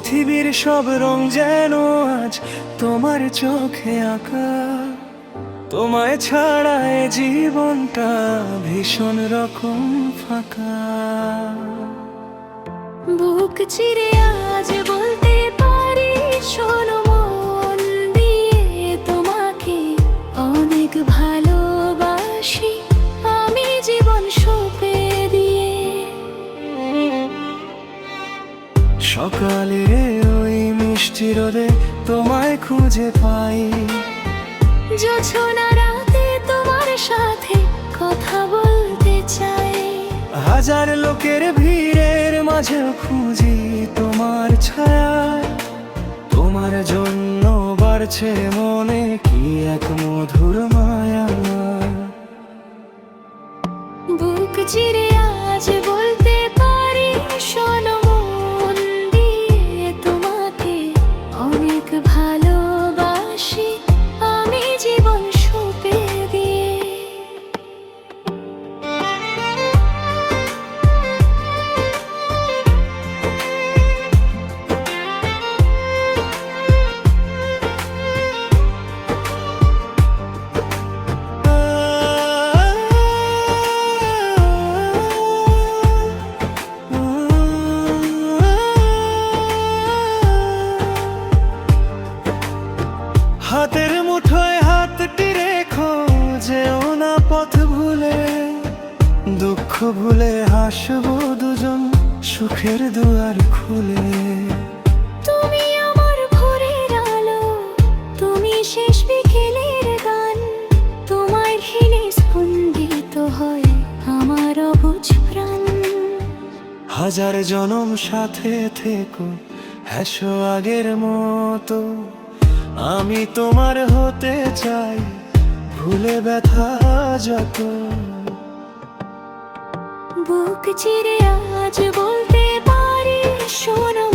পৃথিবীর সব রং যেন আজ তোমার চোখে আঁকা। তোমায় ছাড়া এ জীবনটা ভীষণ রকম ফাঁকা। বুক চিরে আজ বলতে পারি, শোনো মন দিয়ে তোমাকে অনেক ভালোবাসি আমি জীবন সঁপে দিয়ে। সকালে ওই মিষ্টি রোদে তোমায় খুঁজে পাই, জোছনা রাতে তোমার সাথে কথা বলতে চাই। হাজার লোকের ভিড়ের মাঝেও খুঁজি তোমার ছায়া। তোমার জন্য বাড়ছে মনে কি এক মধুর মায়া। বুক চিরে আজ বলতে পারি, শোনো মন দিয়ে তোমাকে অনেক ভালোবাসি আমি জীবন সঁপে দিয়ে। হাতের মুঠোয় হাতটি রেখো, যেও না পথ ভুলে। দুঃখ ভুলে হাসবো দুজন সুখের দুয়ার খুলে। তুমি আমার ভোরের আলো, তুমি শেষ বিকেলের গান। তোমার হিলে স্পন্দিত হয় আমার অবুঝ প্রাণ। হাজার জনম সাথে থেকো, হেসো আগের মতো। আমি তোমার হতে চাই, ভুলে ব্যথা যত। বুক চিরে আজ বলতে পারি, শোনো